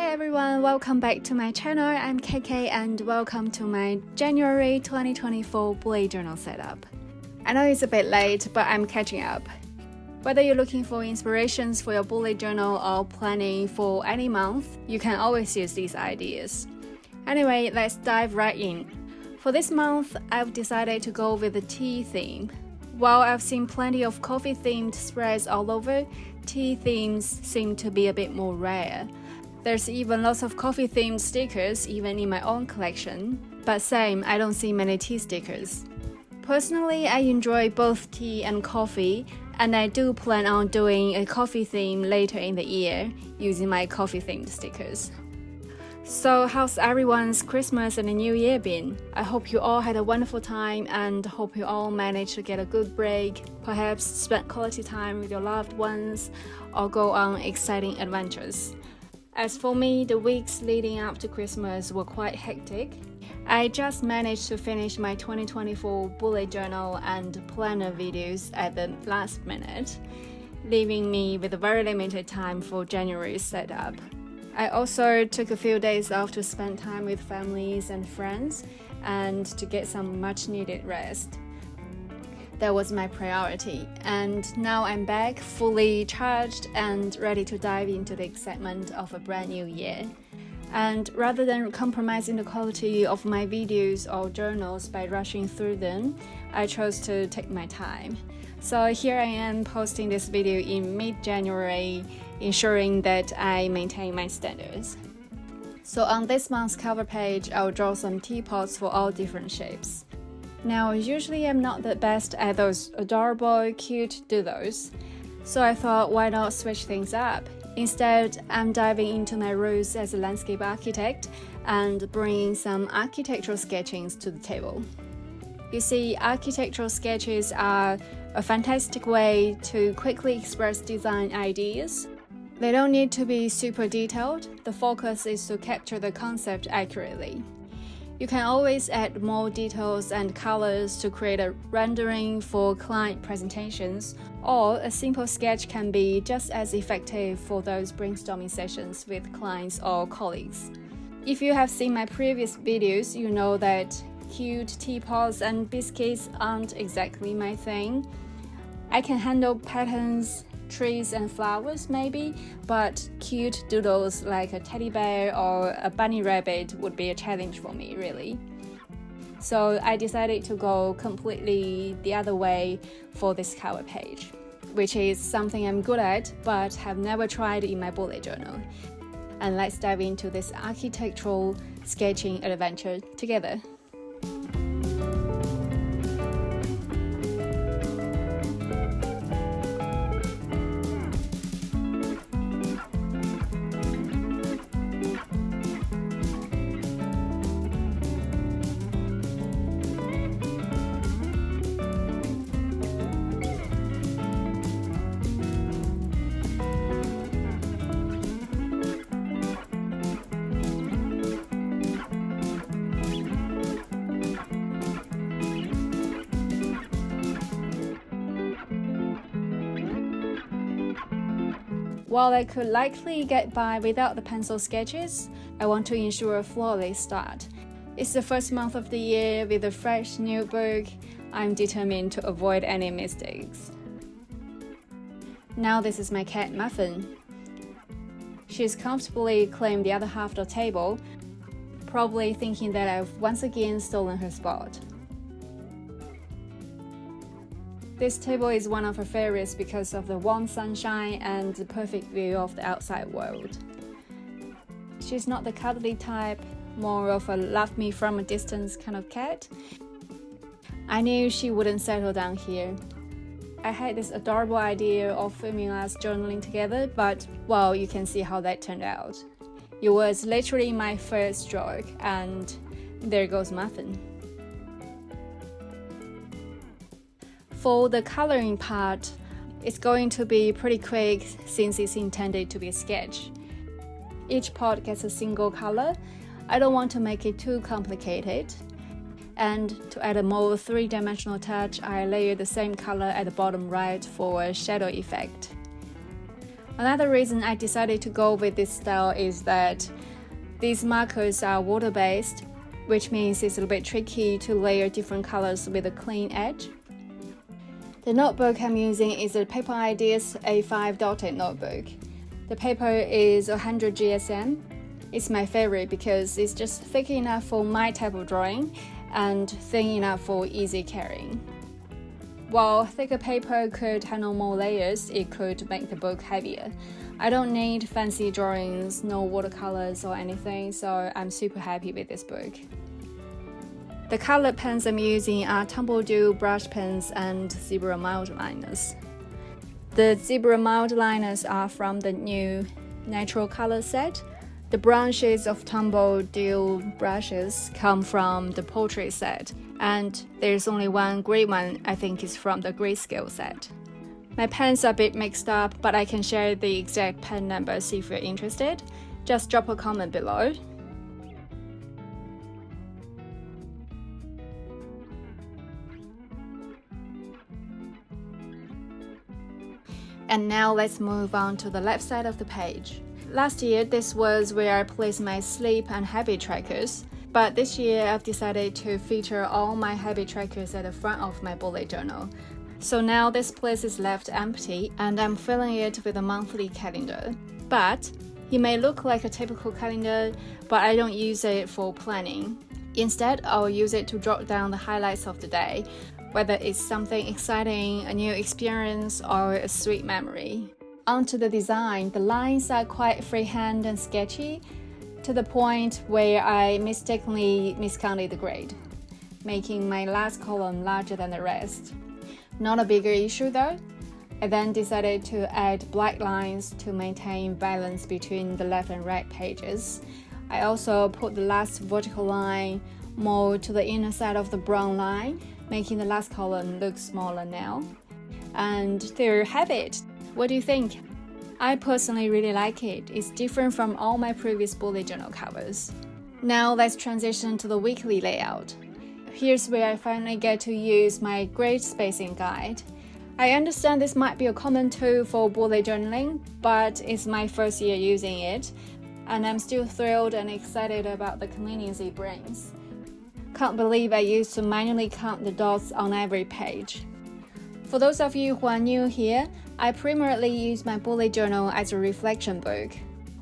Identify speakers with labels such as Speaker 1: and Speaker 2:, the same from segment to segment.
Speaker 1: everyone, welcome back to my channel. I'm KK and welcome to my January 2024 bullet journal setup. I know it's a bit late, but I'm catching up. Whether you're looking for inspirations for your bullet journal or planning for any month, you can always use these ideas. Anyway, let's dive right in. For this month, I've decided to go with the tea theme. While I've seen plenty of coffee-themed spreads all over, tea themes seem to be a bit more rare. There's even lots of coffee-themed stickers even in my own collection, but same, I don't see many tea stickers. Personally, I enjoy both tea and coffee, and I do plan on doing a coffee theme later in the year using my coffee-themed stickers. So how's everyone's Christmas and the New Year been? I hope you all had a wonderful time and hope you all managed to get a good break, perhaps spend quality time with your loved ones, or go on exciting adventures. As for me, the weeks leading up to Christmas were quite hectic. I just managed to finish my 2024 bullet journal and planner videos at the last minute, leaving me with a very limited time for January's setup. I also took a few days off to spend time with families and friends and to get some much needed rest. That was my priority, and now I'm back fully charged and ready to dive into the excitement of a brand new year. And rather than compromising the quality of my videos or journals by rushing through them, I chose to take my time. So here I am posting this video in mid-January, ensuring that I maintain my standards. So on this month's cover page, I'll draw some teapots for all different shapes. Now, usually I'm not the best at those adorable, cute doodles, so I thought why not switch things up. Instead, I'm diving into my roots as a landscape architect and bringing some architectural sketchings to the table. You see, architectural sketches are a fantastic way to quickly express design ideas. They don't need to be super detailed, the focus is to capture the concept accurately. You can always add more details and colors to create a rendering for client presentations, or a simple sketch can be just as effective for those brainstorming sessions with clients or colleagues. If you have seen my previous videos, you know that cute teapots and biscuits aren't exactly my thing. I can handle patterns, trees and flowers maybe, but cute doodles like a teddy bear or a bunny rabbit would be a challenge for me, really. So I decided to go completely the other way for this cover page, which is something I'm good at but have never tried in my bullet journal. And let's dive into this architectural sketching adventure together. While I could likely get by without the pencil sketches, I want to ensure a flawless start. It's the first month of the year with a fresh new book. I'm determined to avoid any mistakes. Now this is my cat Muffin. She's comfortably claimed the other half of the table, probably thinking that I've once again stolen her spot. This table is one of her favorites because of the warm sunshine and the perfect view of the outside world. She's not the cuddly type, more of a love me from a distance kind of cat. I knew she wouldn't settle down here. I had this adorable idea of filming us journaling together, but well, you can see how that turned out. It was literally my first stroke, and there goes Muffin. For the coloring part, it's going to be pretty quick since it's intended to be a sketch. Each pot gets a single color. I don't want to make it too complicated. And to add a more three-dimensional touch, I layer the same color at the bottom right for a shadow effect. Another reason I decided to go with this style is that these markers are water-based, which means it's a little bit tricky to layer different colors with a clean edge. The notebook I'm using is a Paper Ideas A5 dotted notebook. The paper is 100 GSM. It's my favorite because it's just thick enough for my type of drawing and thin enough for easy carrying. While thicker paper could handle more layers, it could make the book heavier. I don't need fancy drawings, no watercolors or anything, so I'm super happy with this book. The colored pens I'm using are Tumbledew brush pens and Zebra mild liners. The Zebra mild liners are from the new Natural Color set. The brown shades of Tumbledew brushes come from the Portrait set, and there's only one grey one I think is from the Grayscale set. My pens are a bit mixed up, but I can share the exact pen numbers if you're interested. Just drop a comment below. And now let's move on to the left side of the page. Last year, this was where I placed my sleep and habit trackers, but this year I've decided to feature all my habit trackers at the front of my bullet journal. So now this place is left empty and I'm filling it with a monthly calendar. But it may look like a typical calendar, but I don't use it for planning. Instead, I'll use it to jot down the highlights of the day, whether it's something exciting, a new experience, or a sweet memory. Onto the design, the lines are quite freehand and sketchy, to the point where I mistakenly miscounted the grade, making my last column larger than the rest. Not a bigger issue though. I then decided to add black lines to maintain balance between the left and right pages. I also put the last vertical line more to the inner side of the brown line, making the last column look smaller now. And there you have it. What do you think? I personally really like it. It's different from all my previous bullet journal covers. Now let's transition to the weekly layout. Here's where I finally get to use my grade spacing guide. I understand this might be a common tool for bullet journaling, but it's my first year using it, and I'm still thrilled and excited about the convenience it brings. Can't believe I used to manually count the dots on every page. For those of you who are new here, I primarily use my bullet journal as a reflection book.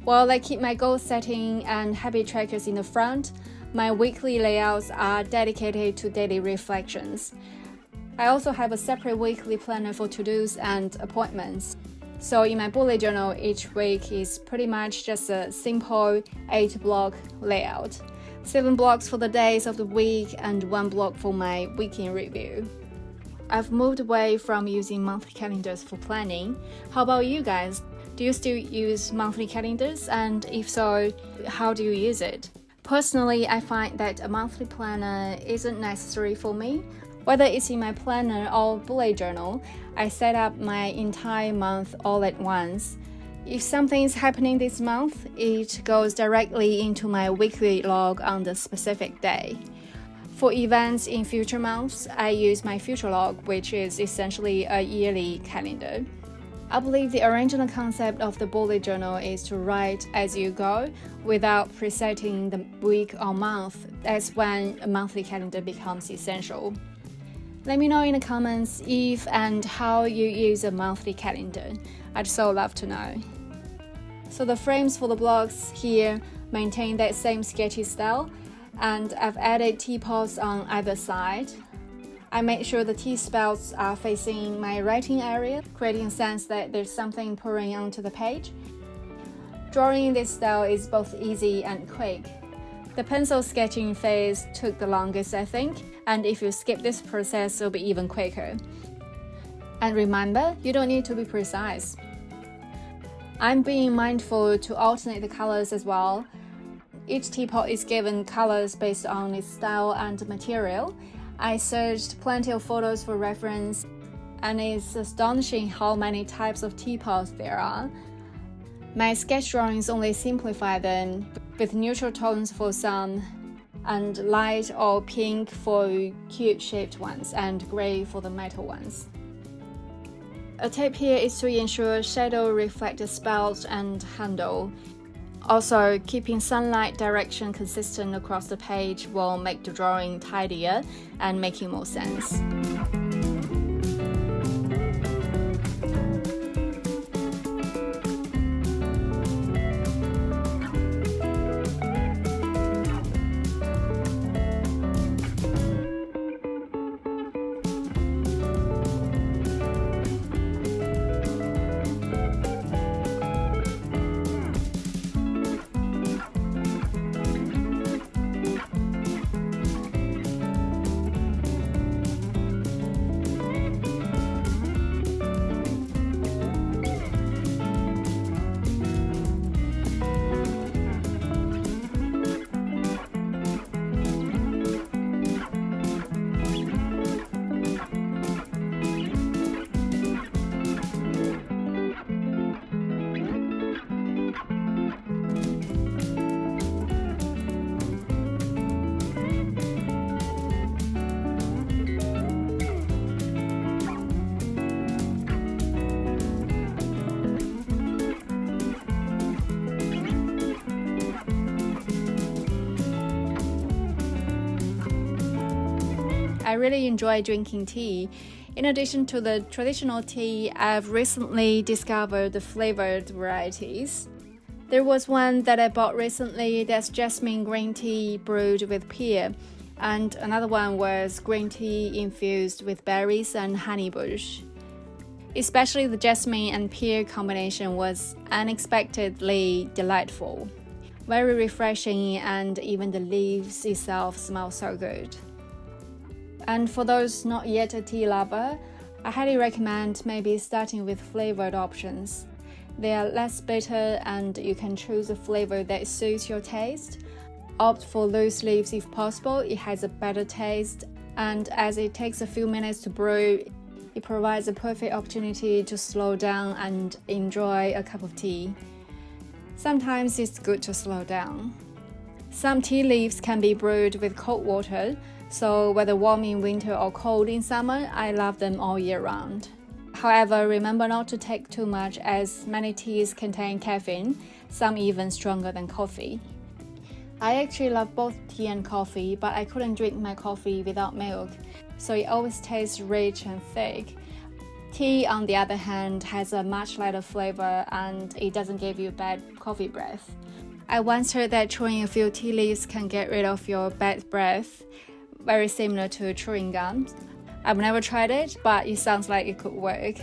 Speaker 1: While I keep my goal setting and habit trackers in the front, my weekly layouts are dedicated to daily reflections. I also have a separate weekly planner for to-dos and appointments. So in my bullet journal, each week is pretty much just a simple 8-block layout. 7 blocks for the days of the week and 1 block for my weekend review. I've moved away from using monthly calendars for planning. How about you guys? Do you still use monthly calendars? And if so, how do you use it? Personally, I find that a monthly planner isn't necessary for me. Whether it's in my planner or bullet journal, I set up my entire month all at once. If something is happening this month, it goes directly into my weekly log on the specific day. For events in future months, I use my future log, which is essentially a yearly calendar. I believe the original concept of the bullet journal is to write as you go without presetting the week or month. That's when a monthly calendar becomes essential. Let me know in the comments if and how you use a monthly calendar. I'd so love to know. So the frames for the blocks here maintain that same sketchy style, and I've added teapots on either side. I made sure the T-spouts are facing my writing area, creating a sense that there's something pouring onto the page. Drawing in this style is both easy and quick. The pencil sketching phase took the longest, I think, and if you skip this process, it'll be even quicker. And remember, you don't need to be precise. I'm being mindful to alternate the colors as well. Each teapot is given colors based on its style and material. I searched plenty of photos for reference, and it's astonishing how many types of teapots there are. My sketch drawings only simplify them, with neutral tones for some, and light or pink for cube-shaped ones, and gray for the metal ones. A tip here is to ensure shadow reflects the spout and handle. Also, keeping sunlight direction consistent across the page will make the drawing tidier and making more sense. I really enjoy drinking tea. In addition to the traditional tea, I've recently discovered the flavored varieties. There was one that I bought recently that's jasmine green tea brewed with pear, and another one was green tea infused with berries and honeybush. Especially the jasmine and pear combination was unexpectedly delightful. Very refreshing, and even the leaves itself smell so good. And for those not yet a tea lover, I highly recommend maybe starting with flavored options. They are less bitter and you can choose a flavor that suits your taste. Opt for loose leaves if possible, it has a better taste, and as it takes a few minutes to brew, it provides a perfect opportunity to slow down and enjoy a cup of tea. Sometimes it's good to slow down. Some tea leaves can be brewed with cold water, so whether warm in winter or cold in summer, I love them all year round. However, remember not to take too much, as many teas contain caffeine, some even stronger than coffee. I actually love both tea and coffee, but I couldn't drink my coffee without milk, so it always tastes rich and thick. Tea, on the other hand, has a much lighter flavor and it doesn't give you bad coffee breath. I once heard that chewing a few tea leaves can get rid of your bad breath, very similar to chewing gum. I've never tried it, but it sounds like it could work.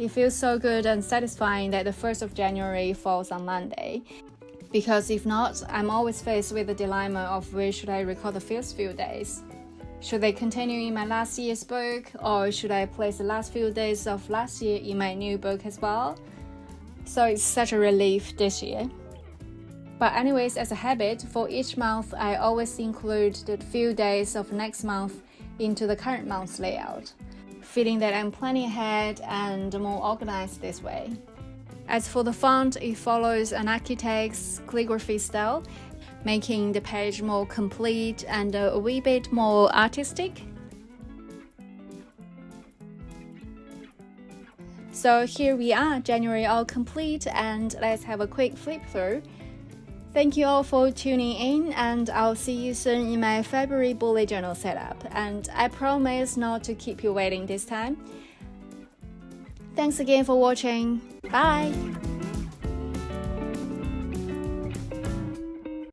Speaker 1: It feels so good and satisfying that the 1st of January falls on Monday. Because if not, I'm always faced with the dilemma of where should I record the first few days. Should they continue in my last year's book, or should I place the last few days of last year in my new book as well? So it's such a relief this year. But anyways, as a habit, for each month, I always include the few days of next month into the current month's layout, feeling that I'm planning ahead and more organized this way. As for the font, it follows an architect's calligraphy style, making the page more complete and a wee bit more artistic. So here we are, January all complete, and let's have a quick flip through. Thank you all for tuning in, and I'll see you soon in my February bullet journal setup, and I promise not to keep you waiting this time. Thanks again for watching. Bye!